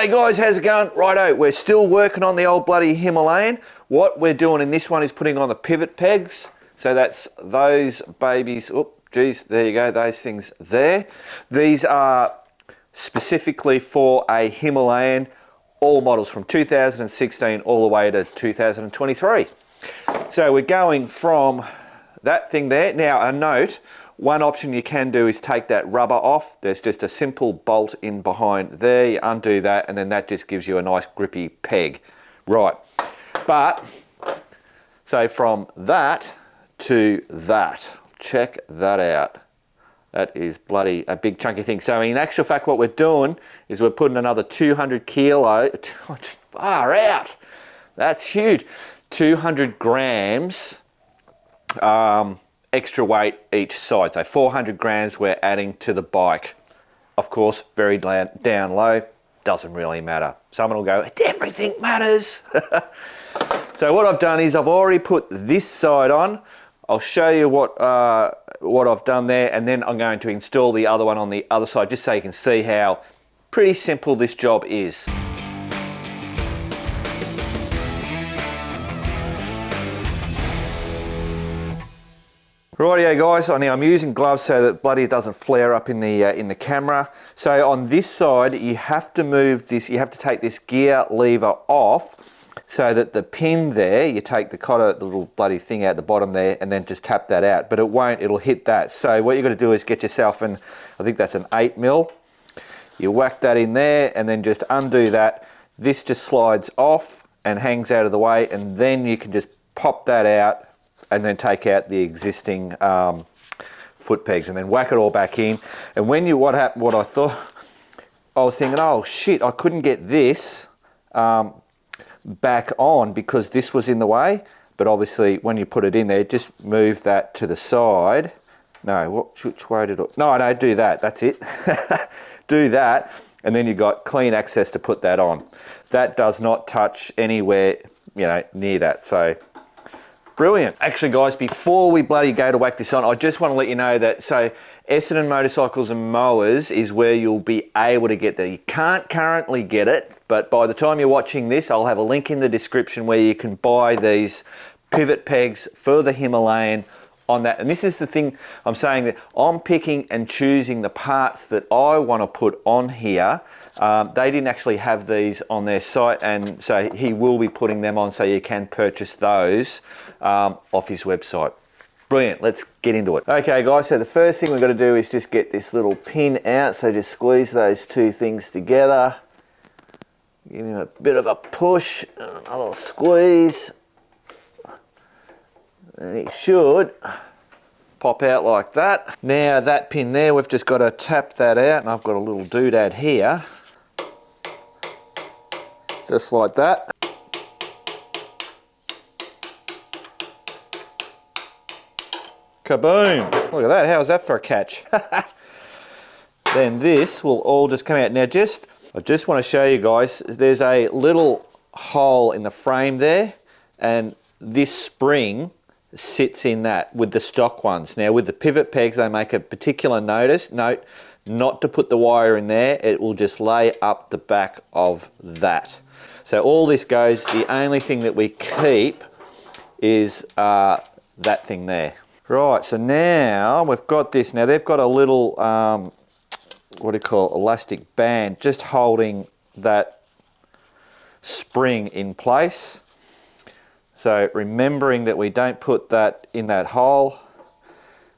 G'day guys, how's it going? Righto, we're still working on the old bloody Himalayan. What we're doing in this one is putting on the pivot pegs. So that's those babies, oh geez, there you go, those things there. These are specifically for a Himalayan, all models from 2016 all the way to 2023. So we're going from that thing there. Now a note, one option you can do is take that rubber off. There's just a simple bolt in behind there. You undo that and then that just gives you a nice grippy peg. Right, but so from that to that, check that out. That is bloody a big chunky thing. So in actual fact what we're doing is we're putting another 200 kilo, far out, that's huge, 200 grams extra weight each side. So 400 grams we're adding to the bike. Of course, very down low, doesn't really matter. Someone will go, everything matters. So what I've done is I've already put this side on. I'll show you what I've done there, and then I'm going to install the other one on the other side, just so you can see how pretty simple this job is. Rightio guys, now I'm using gloves so that bloody it doesn't flare up in the camera. So on this side you have to move this, you have to take this gear lever off so that the pin there, you take the little bloody thing out the bottom there and then just tap that out, but it won't, it'll hit that. So what you've got to do is get yourself an, I think that's an 8mm. You whack that in there and then just undo that. This just slides off and hangs out of the way, and then you can just pop that out and then take out the existing foot pegs and then whack it all back in. And when you, what I thought, I was thinking, oh shit, I couldn't get this back on because this was in the way. But obviously when you put it in there, just move that to the side. No, which way did it? No, do that, that's it. Do that, and then you've got clean access to put that on. That does not touch anywhere, you know, near that, so brilliant. Actually guys, before we bloody go to whack this on, I just want to let you know that, so Essendon Motorcycles and Mowers is where you'll be able to get that. You can't currently get it, but by the time you're watching this, I'll have a link in the description where you can buy these pivot pegs for the Himalayan on that. And this is the thing I'm saying, that I'm picking and choosing the parts that I want to put on here. They didn't actually have these on their site, and so he will be putting them on so you can purchase those off his website. Brilliant, let's get into it. Okay guys, so the first thing we've got to do is just get this little pin out. So just squeeze those two things together. Give him a bit of a push, another squeeze. And it should pop out like that. Now that pin there, we've just got to tap that out, and I've got a little doodad here. Just like that. Kaboom! Look at that, how's that for a catch? Then this will all just come out. Now I just want to show you guys, there's a little hole in the frame there, and this spring sits in that with the stock ones. Now with the pivot pegs, they make a particular note not to put the wire in there. It will just lay up the back of that. So all this goes, the only thing that we keep is that thing there. Right, so now we've got this. Now they've got a little, what do you call it, elastic band just holding that spring in place. So remembering that we don't put that in that hole,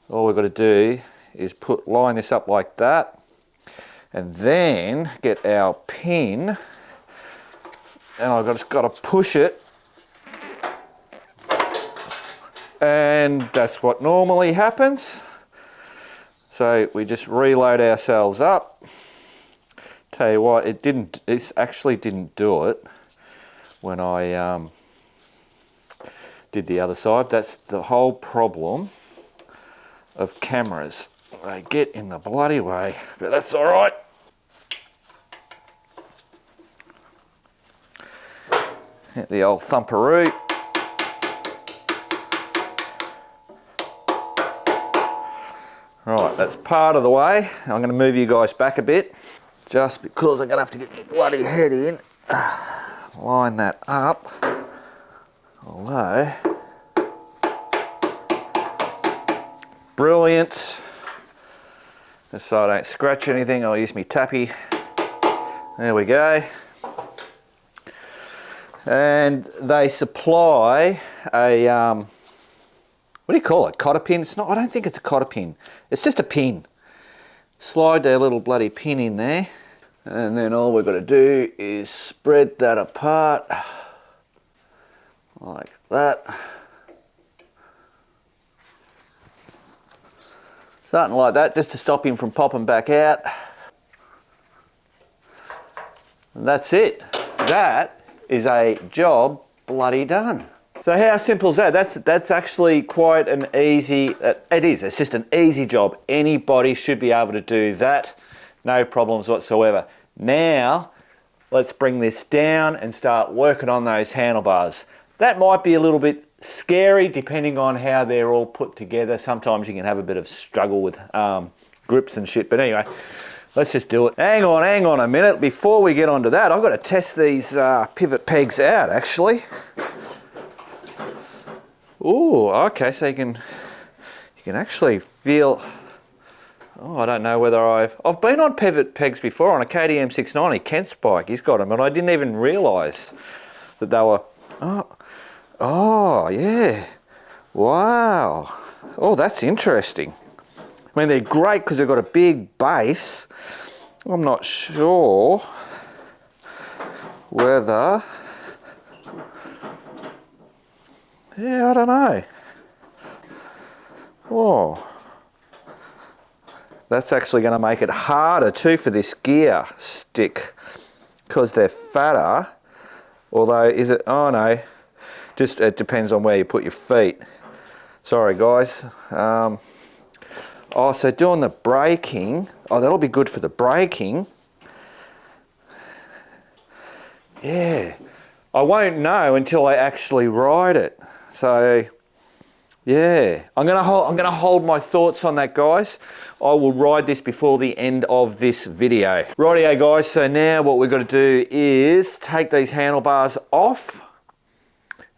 all we've got to do is line this up like that, and then get our pin, and I've just got to push it, and that's what normally happens. So we just reload ourselves up. Tell you what, it actually didn't do it when I did the other side. That's the whole problem of cameras. They get in the bloody way, but that's all right. Hit the old thumperoo. Right, that's part of the way. I'm going to move you guys back a bit. just because I'm going to have to get my bloody head in. Line that up. Although, brilliant. Just so I don't scratch anything, I'll use my tappy. There we go. And they supply a, what do you call it? Cotter pin? It's not, I don't think it's a cotter pin. It's just a pin. Slide their little bloody pin in there. And then all we've got to do is spread that apart. Like that. Something like that, just to stop him from popping back out. And that's it. That is a job bloody done. So how simple is that? That's actually quite an easy, it is, it's just an easy job. Anybody should be able to do that. No problems whatsoever. Now, let's bring this down and start working on those handlebars. That might be a little bit scary depending on how they're all put together. Sometimes you can have a bit of struggle with grips and shit, but anyway, let's just do it. Hang on a minute. Before we get onto that, I've got to test these pivot pegs out actually. Ooh, okay, so you can actually feel, oh, I don't know whether I've been on pivot pegs before on a KTM 690, Kent's bike, he's got them, and I didn't even realise that they were, oh yeah, wow, oh, that's interesting. I mean, they're great because they've got a big base. I'm not sure whether, yeah, I don't know. Oh, that's actually going to make it harder too for this gear stick because they're fatter. Although, is it, oh no, just it depends on where you put your feet. Sorry guys. Oh, so doing the braking, oh, that'll be good for the braking. Yeah, I won't know until I actually ride it. So, yeah, I'm gonna hold my thoughts on that, guys. I will ride this before the end of this video. Rightio, guys. So now what we've got to do is take these handlebars off.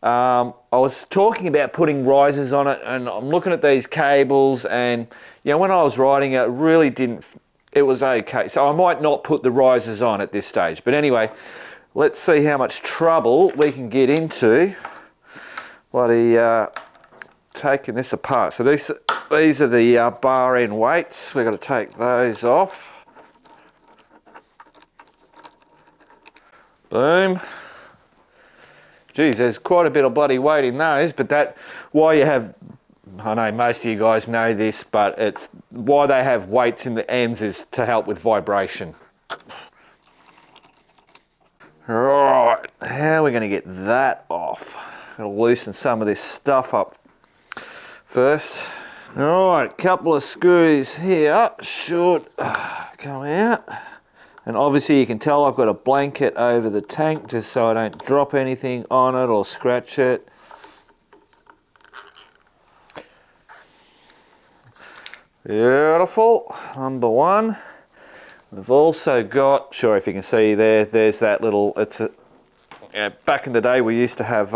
I was talking about putting risers on it, and I'm looking at these cables, and you know, when I was riding it, really didn't. It was okay. So I might not put the risers on at this stage. But anyway, let's see how much trouble we can get into. Bloody taking this apart. So these are the bar end weights. We've got to take those off. Boom. Geez, there's quite a bit of bloody weight in those, but that, why you have, I know most of you guys know this, but it's why they have weights in the ends is to help with vibration. Right, how are we going to get that off? Going to loosen some of this stuff up first. Alright, couple of screws here should come out. And obviously you can tell I've got a blanket over the tank just so I don't drop anything on it or scratch it. Beautiful, number one. We've also got, sure if you can see there's that little, it's a, yeah, back in the day we used to have,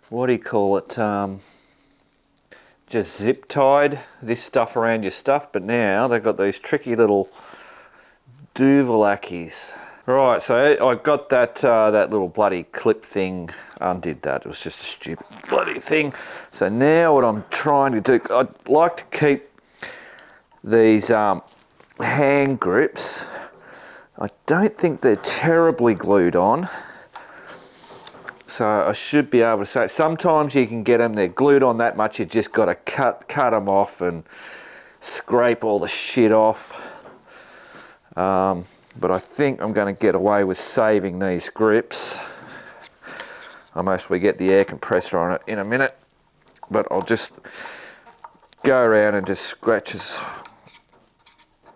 what do you call it, just zip tied this stuff around your stuff, but now they've got these tricky little Duvalakis. Right, so I got that that little bloody clip thing, undid that, it was just a stupid bloody thing. So now what I'm trying to do, I'd like to keep these hand grips. I don't think they're terribly glued on. So I should be able to say, sometimes you can get them, they're glued on that much, you just got to cut them off and scrape all the shit off. But I think I'm going to get away with saving these grips. I'll mostly get the air compressor on it in a minute, but I'll just go around and just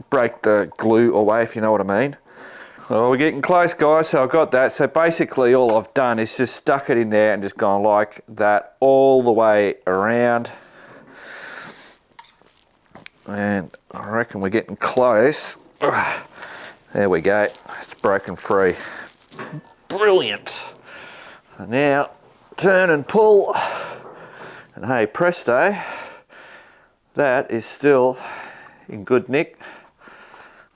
break the glue away, if you know what I mean. Well, we're getting close, guys, so I've got that. So basically all I've done is just stuck it in there and just gone like that all the way around. And I reckon we're getting close. There we go, it's broken free. Brilliant. And now turn and pull, and hey presto, that is still in good nick.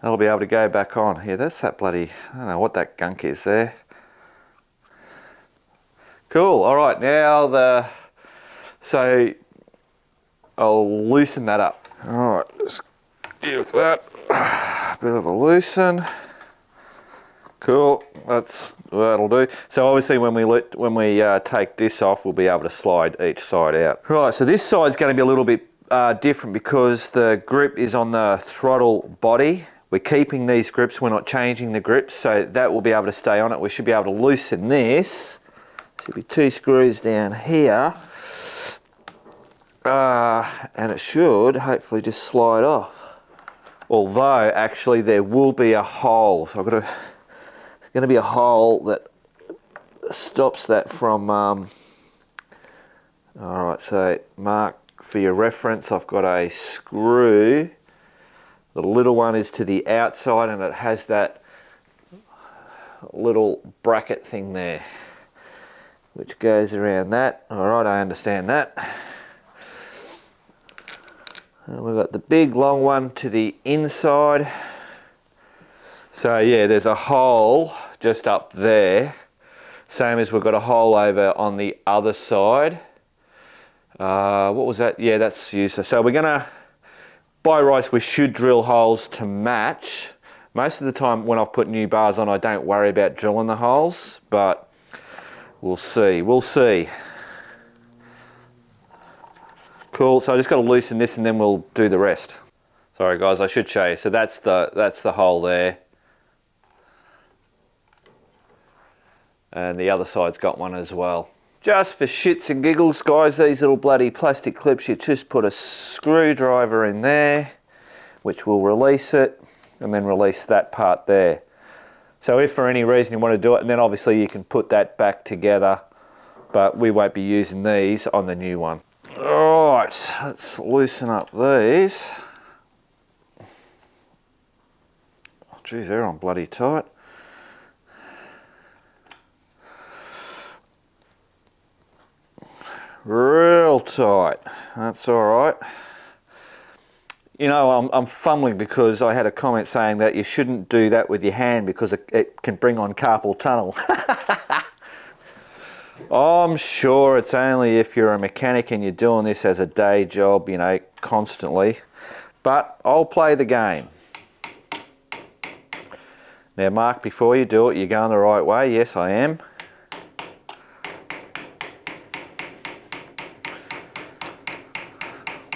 That'll be able to go back on. Yeah, that's that bloody, I don't know what that gunk is there. Cool, all right, now so I'll loosen that up. All right, let's give that a bit of a loosen. Cool, that'll do. So obviously when we take this off, we'll be able to slide each side out. Right, so this side's going to be a little bit different because the grip is on the throttle body. We're keeping these grips, we're not changing the grips, so that will be able to stay on it. We should be able to loosen this. Should be 2 screws down here. And it should hopefully just slide off. Although actually there will be a hole, so there's going to be a hole that stops that from. All right, so mark for your reference. I've got a screw. The little one is to the outside, and it has that little bracket thing there, which goes around that. All right, I understand that. And we've got the big long one to the inside. So yeah, there's a hole just up there. Same as we've got a hole over on the other side. What was that? Yeah, that's useless. So we're gonna, by rights, we should drill holes to match. Most of the time when I've put new bars on, I don't worry about drilling the holes, but we'll see, we'll see. Cool, so I just got to loosen this and then we'll do the rest. Sorry guys, I should show you. So that's the hole there. And the other side's got one as well. Just for shits and giggles guys, these little bloody plastic clips, you just put a screwdriver in there, which will release it, and then release that part there. So if for any reason you want to do it, and then obviously you can put that back together, but we won't be using these on the new one. Alright, let's loosen up these. Oh, geez, they're on bloody tight. Real tight. That's alright. You know, I'm fumbling because I had a comment saying that you shouldn't do that with your hand because it can bring on carpal tunnel. I'm sure it's only if you're a mechanic and you're doing this as a day job, you know, constantly. But I'll play the game. Now, Mark, before you do it, you're going the right way. Yes, I am.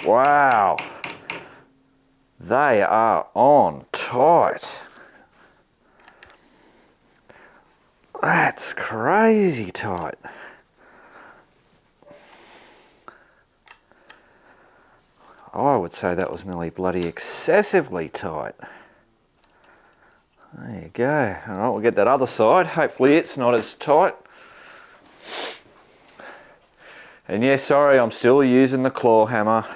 Wow. They are on tight. That's crazy tight. I would say that was nearly bloody excessively tight. There you go. All right, we'll get that other side. Hopefully it's not as tight. And yeah, sorry, I'm still using the claw hammer.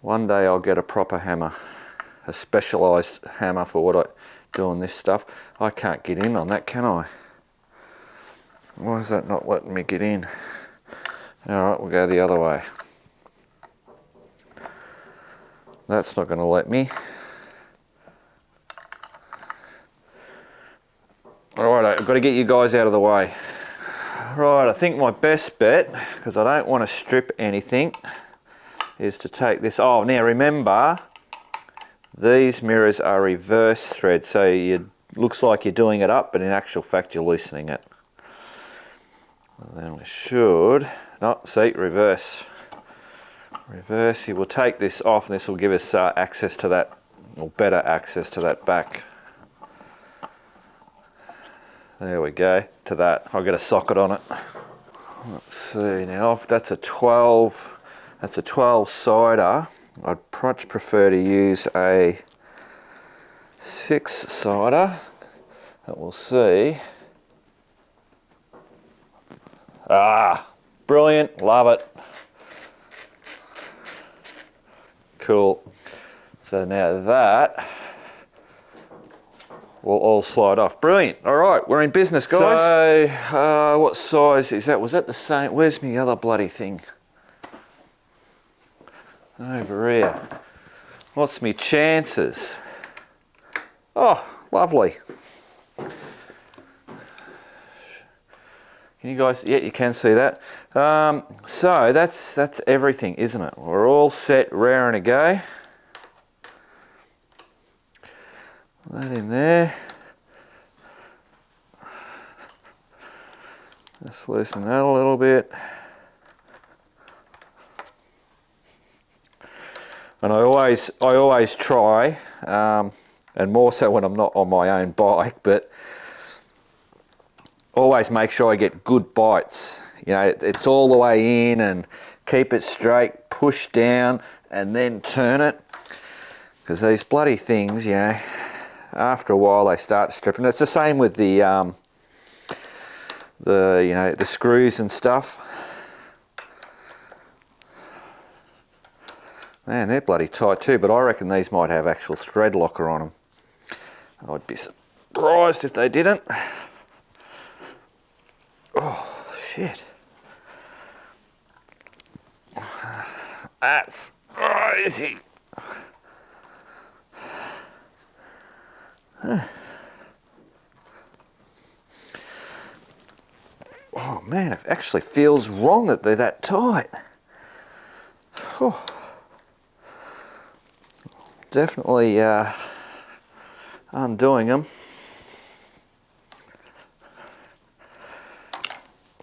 One day I'll get a proper hammer, a specialised hammer for what I do on this stuff. I can't get in on that, can I? Why is that not letting me get in? All right, we'll go the other way. That's not going to let me. Alright, I've got to get you guys out of the way. Right, I think my best bet, because I don't want to strip anything, is to take this. Oh, now remember, these mirrors are reverse thread, so it looks like you're doing it up, but in actual fact you're loosening it. And then we should, no, see, reverse. Reverse, you will take this off and this will give us access to that, or better access to that back. There we go, to that. I'll get a socket on it. Let's see now, if that's a 12, that's a 12-sider. I'd much prefer to use a 6-sider. That we'll see. Ah, brilliant, love it. Cool. So now that will all slide off. Brilliant. All right, we're in business, guys. So, what size is that? Was that the same? Where's my other bloody thing? Over here. What's my chances? Oh, lovely. Can you guys, yeah, you can see that. So that's everything, isn't it? We're all set, raring to go. That in there. Just loosen that a little bit. And I always try, and more so when I'm not on my own bike, but always make sure I get good bites. You know, it's all the way in, and keep it straight, push down, and then turn it. Because these bloody things, you know, after a while they start stripping. It's the same with the you know, the screws and stuff. Man, they're bloody tight too, but I reckon these might have actual thread locker on them. I'd be surprised if they didn't. Oh, shit. That's crazy. Oh man, it actually feels wrong that they're that tight. Oh. Definitely undoing them.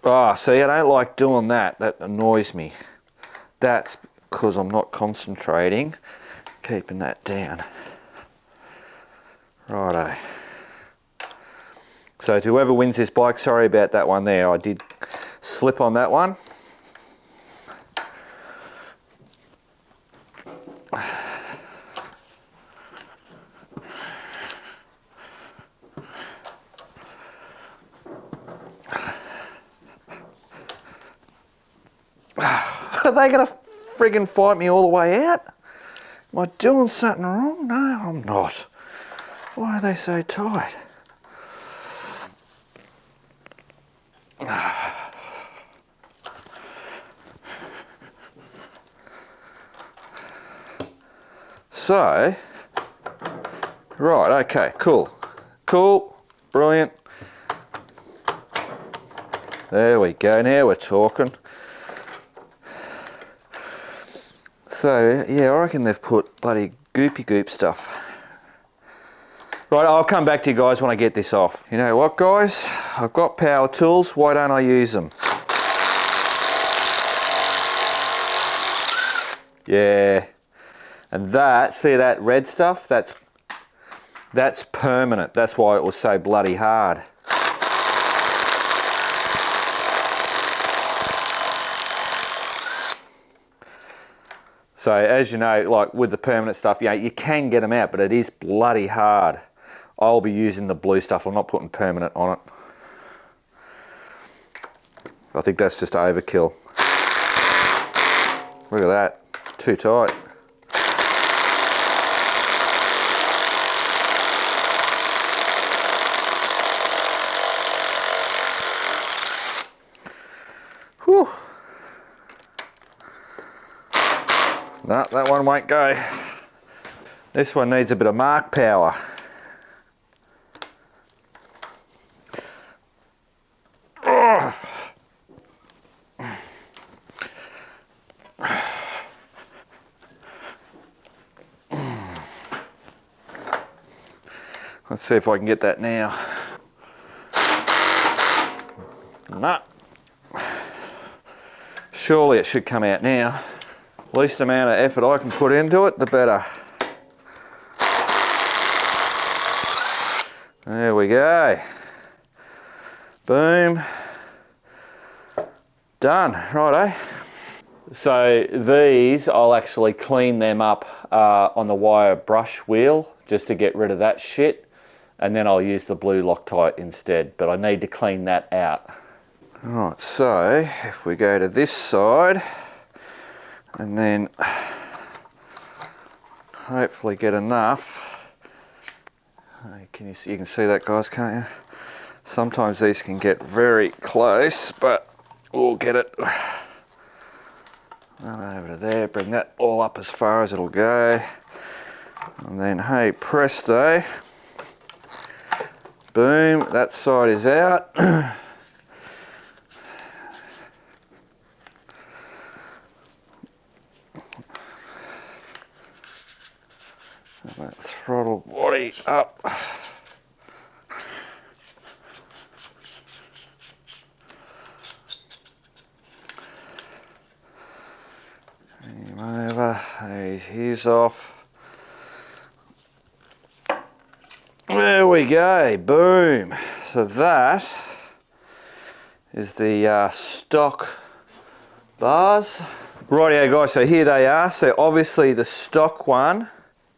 Ah, see, I don't like doing that. That annoys me. That's because I'm not concentrating, keeping that down. Righto. So to whoever wins this bike, sorry about that one there. I did slip on that one. Are they going to friggin' fight me all the way out? Am I doing something wrong? No, I'm not. Why are they so tight? So, right, okay, cool. Cool, brilliant. There we go, now we're talking. So, yeah, I reckon they've put bloody goopy goop stuff. Right, I'll come back to you guys when I get this off. You know what, guys? I've got power tools, why don't I use them? Yeah. And that, see that red stuff? That's permanent. That's why it was so bloody hard. So as you know, like with the permanent stuff, yeah, you can get them out, but it is bloody hard. I'll be using the blue stuff. I'm not putting permanent on it. I think that's just overkill. Look at that, too tight. Whew. No, that one won't go. This one needs a bit of mark power. Oh. Let's see if I can get that now. No. Surely it should come out now. Least amount of effort I can put into it, the better. There we go. Boom. Done, righto. So these, I'll actually clean them up on the wire brush wheel just to get rid of that shit. And then I'll use the blue Loctite instead, but I need to clean that out. Alright, so if we go to this side, and then hopefully get enough Can you can see that, guys, can't you? Sometimes these can get very close, but we'll get it. Run over to there, bring that all up as far as it'll go. And then, hey, presto. Boom, that side is out. That throttle body up. Him over, he's off. There we go, boom. So that is the stock bars. Rightio guys, so here they are. So obviously the stock one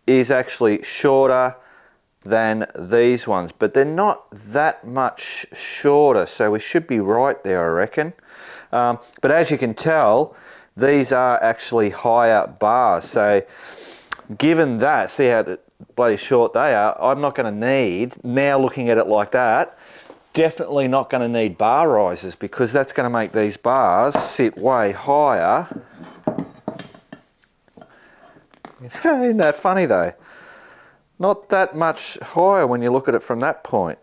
is actually shorter than these ones, but they're not that much shorter, so we should be right there, I reckon. But as you can tell, these are actually higher bars, so given that, see how bloody short they are, I'm not going to need, now looking at it like that, definitely not going to need bar risers, because that's going to make these bars sit way higher. Isn't that funny though? Not that much higher when you look at it from that point.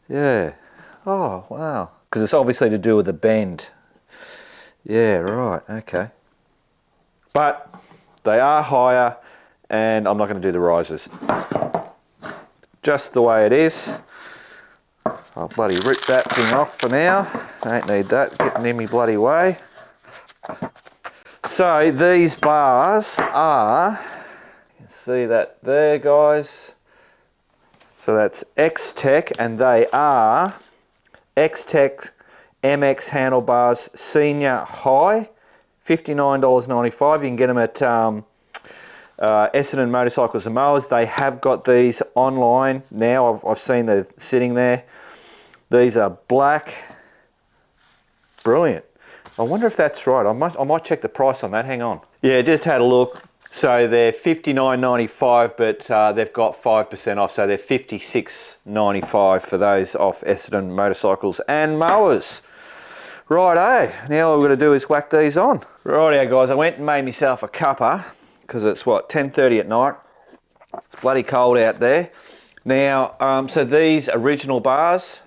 Yeah. Oh, wow. Because it's obviously to do with the bend. Yeah, right, okay. But they are higher, and I'm not going to do the risers. Just the way it is. I'll bloody rip that thing off for now. Don't need that getting in me bloody way. So these bars are, you can see that there, guys. So that's X-Tech, and they are X-Tech MX handlebars Senior High, $59.95. You can get them at Essendon Motorcycles and Mowers. They have got these online now. I've seen them sitting there. These are black. Brilliant. I wonder if that's right. I might check the price on that. Hang on. Yeah, just had a look. So they're $59.95, but they've got 5% off. So they're $56.95 for those off Essendon Motorcycles and Mowers. Righto. Now all we've got to do is whack these on. Righto, guys. I went and made myself a cuppa because it's what, 10:30 at night. It's bloody cold out there. Now, so these original bars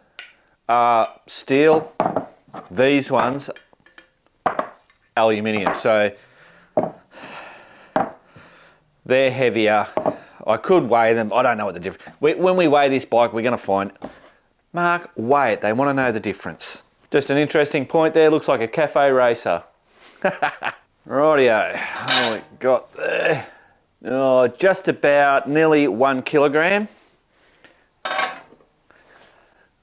are steel. These ones aluminium, so they're heavier. I could weigh them. I don't know what the difference. When we weigh this bike, we're going to find. Mark, weigh it. They want to know the difference. Just an interesting point there. Looks like a cafe racer. Rightio. What we got there? Oh, just about nearly 1 kilogram.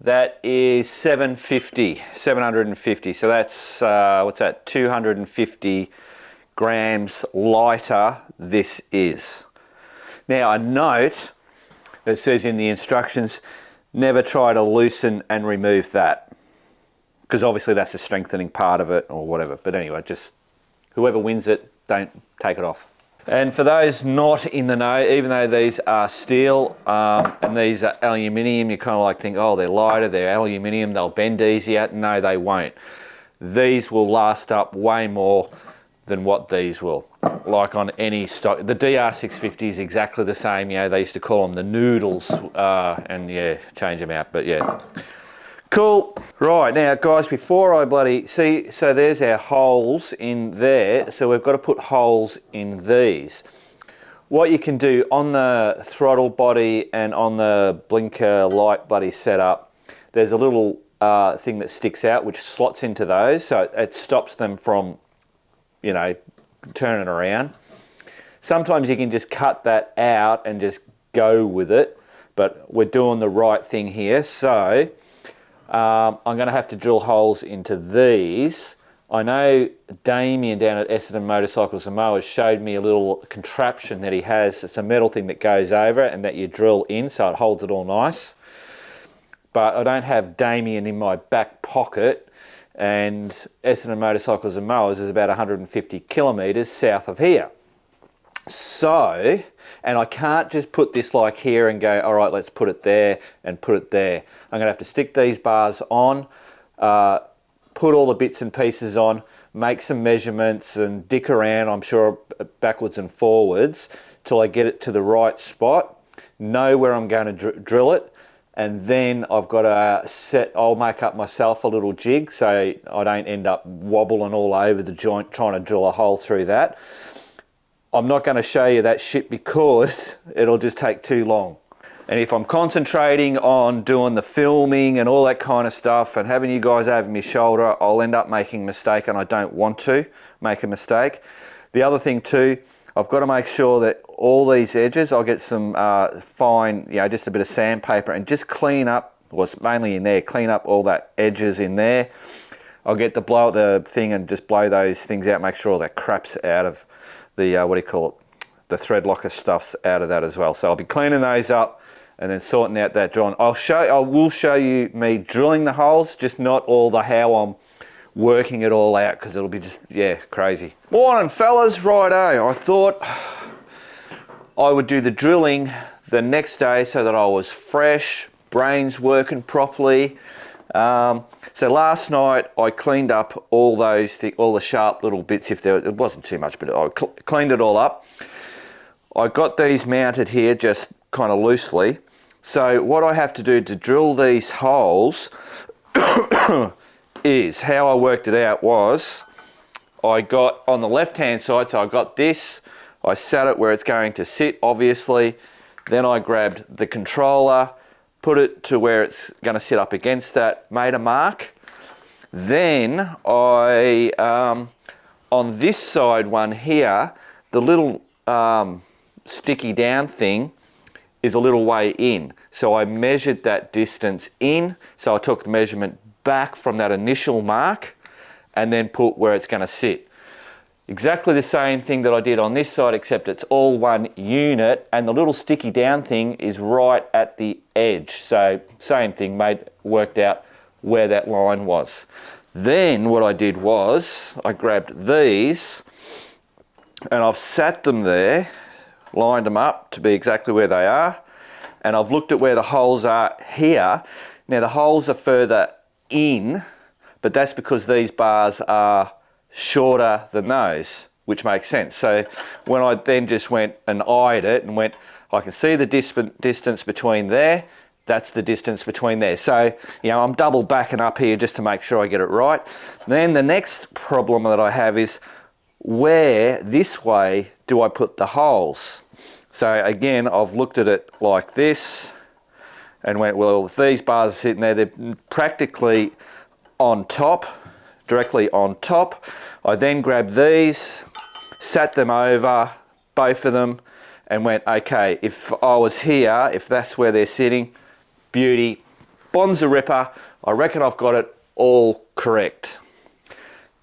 That is 750. So that's, what's that, 250 grams lighter this is. Now a note that says in the instructions, never try to loosen and remove that. Because obviously that's the strengthening part of it or whatever. But anyway, just whoever wins it, don't take it off. And for those not in the know, even though these are steel and these are aluminium, you kind of like think, oh, they're lighter, they're aluminium, they'll bend easier. No, they won't. These will last up way more than what these will. Like on any stock, the DR650 is exactly the same. You know, they used to call them the noodles, and yeah, change them out. But yeah, cool. Right, now guys, before I bloody see, so there's our holes in there, so we've got to put holes in these. What you can do on the throttle body and on the blinker light bloody setup, there's a little thing that sticks out which slots into those, so it stops them from, you know, turning around. Sometimes you can just cut that out and just go with it, but we're doing the right thing here. So I'm going to have to drill holes into these. I know Damien down at Essendon Motorcycles and Mowers showed me a little contraption that he has. It's a metal thing that goes over it and that you drill in, so it holds it all nice. But I don't have Damien in my back pocket, and Essendon Motorcycles and Mowers is about 150 kilometres south of here. So, and I can't just put this like here and go, all right, let's put it there and put it there. I'm gonna have to stick these bars on, put all the bits and pieces on, make some measurements and dick around, I'm sure, backwards and forwards till I get it to the right spot, know where I'm going to drill it, and then I've got to I'll make up myself a little jig so I don't end up wobbling all over the joint trying to drill a hole through that. I'm not going to show you that shit because it'll just take too long. And if I'm concentrating on doing the filming and all that kind of stuff and having you guys over my shoulder, I'll end up making a mistake, and I don't want to make a mistake. The other thing too, I've got to make sure that all these edges, I'll get some fine, you know, just a bit of sandpaper and just clean up, what's mainly in there, clean up all that edges in there. I'll get to blow the thing and just blow those things out, make sure all that crap's out of the, what do you call it, the thread locker stuff's out of that as well. So I'll be cleaning those up and then sorting out that drilling. I will show you me drilling the holes, just not all the how I'm working it all out, because it'll be just, yeah, crazy. Morning fellas, righto. I thought I would do the drilling the next day so that I was fresh, brains working properly. So last night I cleaned up all those all the sharp little bits. If there, it wasn't too much, but I cleaned it all up. I got these mounted here just kind of loosely. So what I have to do to drill these holes is, how I worked it out was, I got on the left hand side, so I got this, I sat it where it's going to sit obviously, then I grabbed the controller, put it to where it's going to sit up against that, made a mark. Then I, on this side one here, the little sticky down thing is a little way in. So I measured that distance in, so I took the measurement back from that initial mark and then put where it's going to sit. Exactly the same thing that I did on this side, except it's all one unit, and the little sticky down thing is right at the edge. So same thing, worked out where that line was. Then what I did was I grabbed these and I've sat them there, lined them up to be exactly where they are, and I've looked at where the holes are here. Now the holes are further in, but that's because these bars are shorter than those, which makes sense. So when I then just went and eyed it and went, I can see the distance between there, that's the distance between there. So, you know, I'm double backing up here just to make sure I get it right. Then the next problem that I have is, where this way do I put the holes? So again, I've looked at it like this and went, well, if these bars are sitting there, they're practically on top, directly on top. I then grabbed these, sat them over, both of them, and went, okay, if I was here, if that's where they're sitting, beauty, bonza ripper, I reckon I've got it all correct.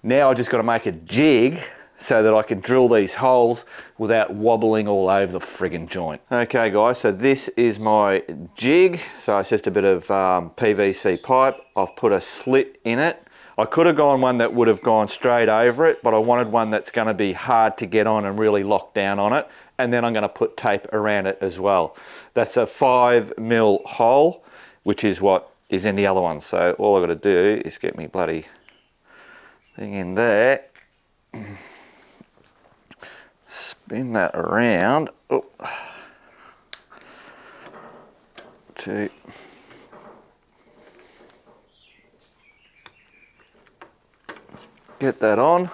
Now I just got to make a jig so that I can drill these holes without wobbling all over the friggin' joint. Okay guys, so this is my jig. So it's just a bit of PVC pipe. I've put a slit in it. I could have gone one that would have gone straight over it, but I wanted one that's going to be hard to get on and really lock down on it. And then I'm going to put tape around it as well. That's a 5mm hole, which is what is in the other one. So all I've got to do is get me bloody thing in there. Spin that around. Oh. To get that on.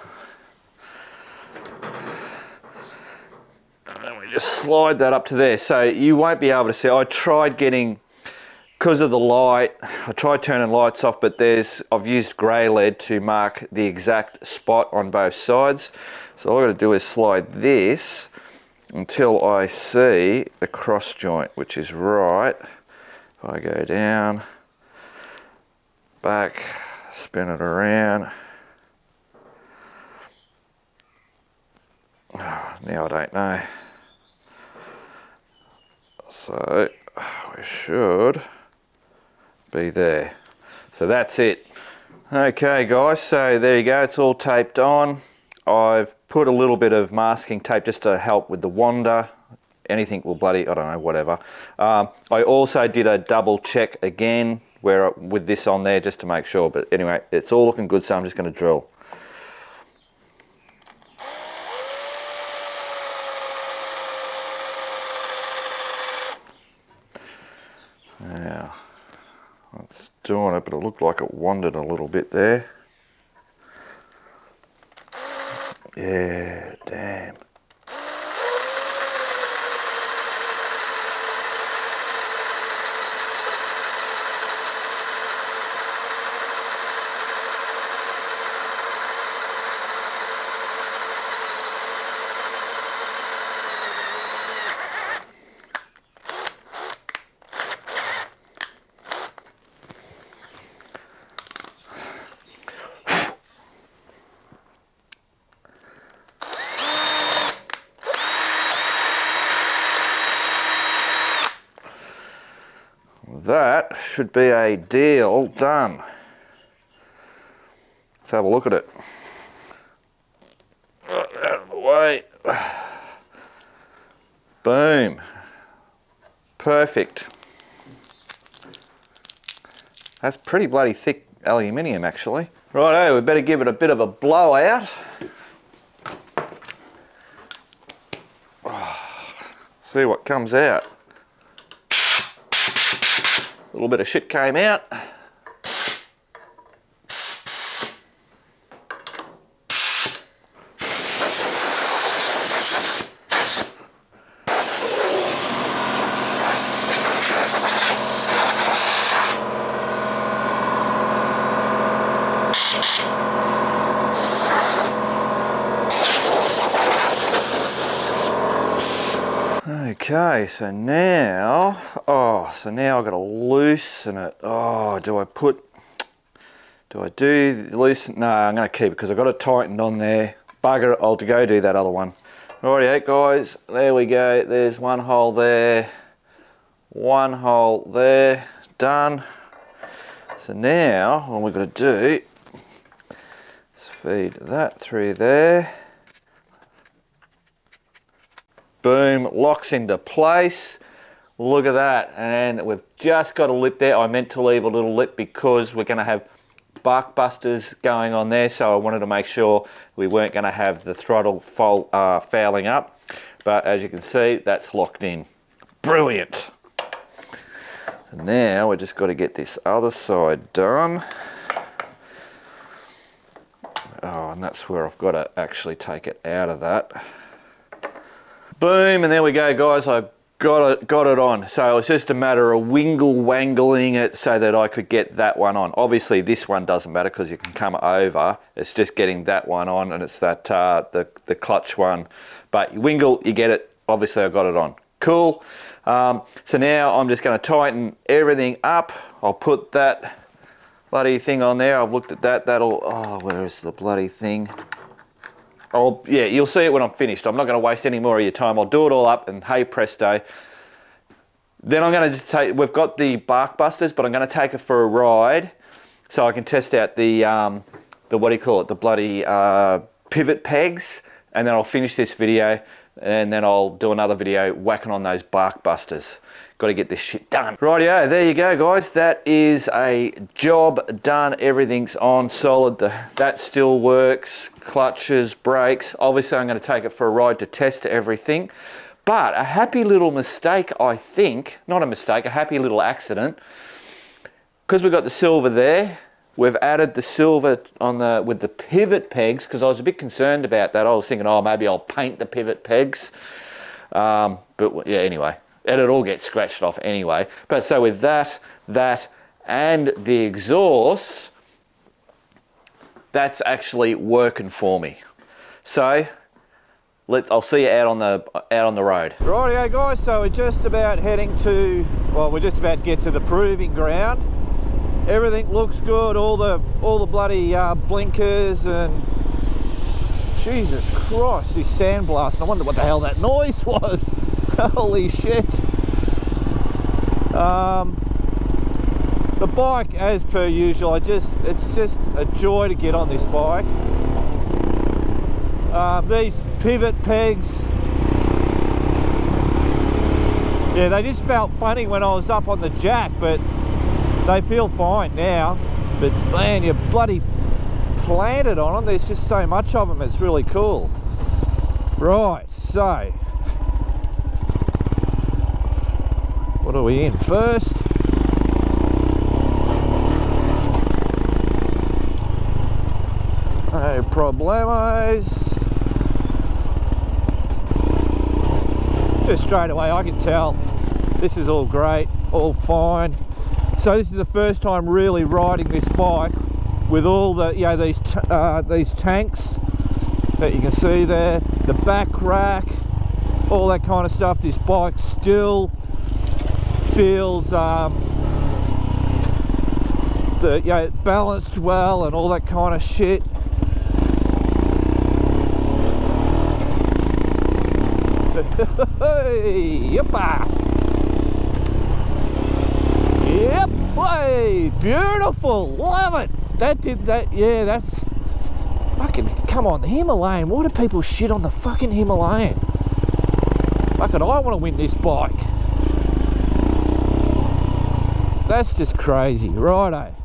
And then we just slide that up to there. So you won't be able to see. I tried getting, because of the light, I tried turning lights off, but I've used grey lead to mark the exact spot on both sides. So all I've got to do is slide this until I see the cross joint, which is right. If I go down, back, spin it around. Oh, now I don't know. So we should be there. So that's it. Okay guys, so there you go, it's all taped on. I've put a little bit of masking tape just to help with the wander. Anything will bloody, I don't know, whatever. I also did a double check again with this on there just to make sure. But anyway, it's all looking good, so I'm just going to drill. Now, it's doing it, but it looked like it wandered a little bit there. Yeah, damn. That should be a deal done. Let's have a look at it. Out of the way. Boom. Perfect. That's pretty bloody thick aluminium actually. Righto, we better give it a bit of a blowout. See what comes out. A little bit of shit came out. Okay, so now, now I've got to loosen it. Oh, do I loosen? No, I'm going to keep it because I've got it tightened on there. Bugger it, I'll go do that other one. Rightio guys, there we go. There's one hole there, one hole there, done. So now, what we've got to do is feed that through there. Boom, locks into place. Look at that, and we've just got a lip there. I meant to leave a little lip because we're going to have bark busters going on there, so I wanted to make sure we weren't going to have the throttle fouling up. But as you can see, that's locked in. Brilliant. So now we just got to get this other side done. Oh, and that's where I've got to actually take it out of that. Boom, and there we go guys, I got it on. So it's just a matter of wangling it so that I could get that one on. Obviously this one doesn't matter because you can come over. It's just getting that one on, and it's that the clutch one. But you wingle, you get it. Obviously I got it on. Cool. So now I'm just going to tighten everything up. I'll put that bloody thing on there. I've looked at that. Oh, where is the bloody thing? Oh, yeah, you'll see it when I'm finished. I'm not going to waste any more of your time. I'll do it all up and hey presto. Then I'm going to just take, we've got the bark busters, but I'm going to take it for a ride so I can test out the what do you call it, the bloody pivot pegs, and then I'll finish this video and then I'll do another video whacking on those bark busters. Got to get this shit done. Rightio, there you go guys. That is a job done. Everything's on solid. That still works. Clutches, brakes. Obviously I'm going to take it for a ride to test everything. But a happy little mistake, I think. Not a mistake, a happy little accident. Because we've got the silver there, we've added the silver on with the pivot pegs, because I was a bit concerned about that. I was thinking, oh, maybe I'll paint the pivot pegs. But yeah, anyway. It'll all get scratched off anyway. But so with that, and the exhaust, that's actually working for me. So I'll see you out on the road. Rightio guys, so we're just about heading to, well, we're just about to get to the proving ground. Everything looks good, all the bloody blinkers, and Jesus Christ, this sandblast. I wonder what the hell that noise was. Holy shit. The bike, as per usual, it's just a joy to get on this bike. These pivot pegs, yeah, they just felt funny when I was up on the jack, but they feel fine now. But man, you're bloody planted on them. There's just so much of them, it's really cool. Right, so what are we in first? No problemos. Just straight away I can tell this is all great, all fine. So this is the first time really riding this bike with all the, you know, these tanks that you can see there, the back rack, all that kind of stuff. This bike still feels balanced well and all that kind of shit. Yeppa! Yep, hey, beautiful, love it. That did that, yeah, that's fucking, come on, the Himalayan. Why do people shit on the fucking Himalayan? Fucking, I want to win this bike. That's just crazy, righto.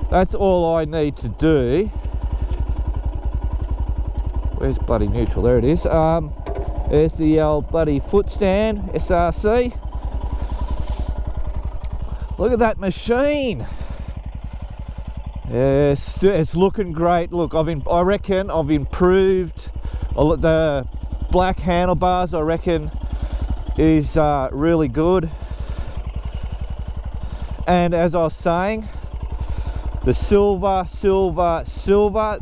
That's all I need to do. Where's bloody neutral? There it is. There's the old bloody foot stand, SRC. Look at that machine. Yes, it's looking great. Look, I reckon I've improved. The black handlebars, I reckon, is really good. And as I was saying, the silver,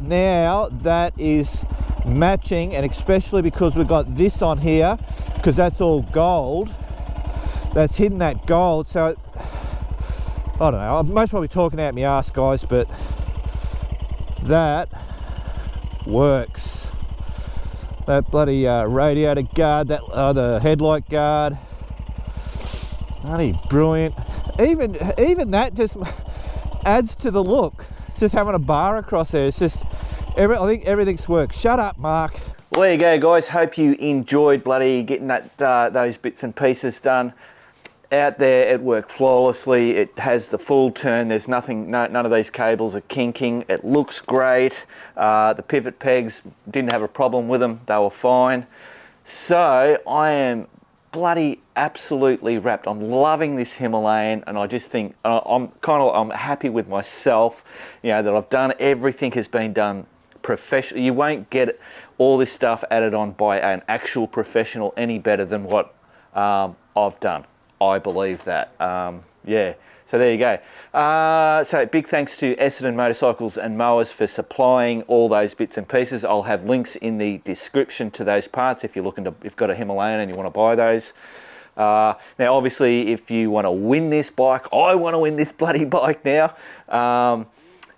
now that is matching, and especially because we've got this on here, because that's all gold. That's hidden that gold, so I don't know, I'm most probably talking out my ass, guys, but that works. That bloody radiator guard, that the headlight guard, bloody brilliant. Even that just adds to the look. Just having a bar across there, it's just, I think everything's worked. Shut up, Mark. Well, there you go, guys. Hope you enjoyed bloody getting that those bits and pieces done. Out there, it worked flawlessly. It has the full turn. There's nothing, none of these cables are kinking. It looks great. The pivot pegs, didn't have a problem with them. They were fine. So I am bloody absolutely wrapped. I'm loving this Himalayan, and I just think I'm happy with myself. You know, that I've done everything has been done professional. You won't get all this stuff added on by an actual professional any better than what I've done. I believe that. Yeah, so there you go. So big thanks to Essendon Motorcycles and Mowers for supplying all those bits and pieces. I'll have links in the description to those parts if you're looking to, if you've got a Himalayan and you want to buy those. Now obviously if you want to win this bike, I want to win this bloody bike now,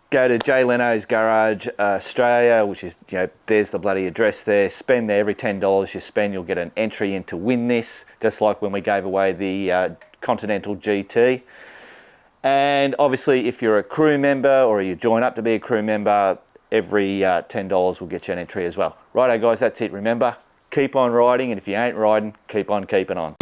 go to Jay Leno's Garage Australia, which is, you know, there's the bloody address there. Spend there. Every $10 you spend, you'll get an entry in to win this, just like when we gave away the Continental GT. And obviously, if you're a crew member or you join up to be a crew member, every $10 will get you an entry as well. Righto, guys, that's it. Remember, keep on riding, and if you ain't riding, keep on keeping on.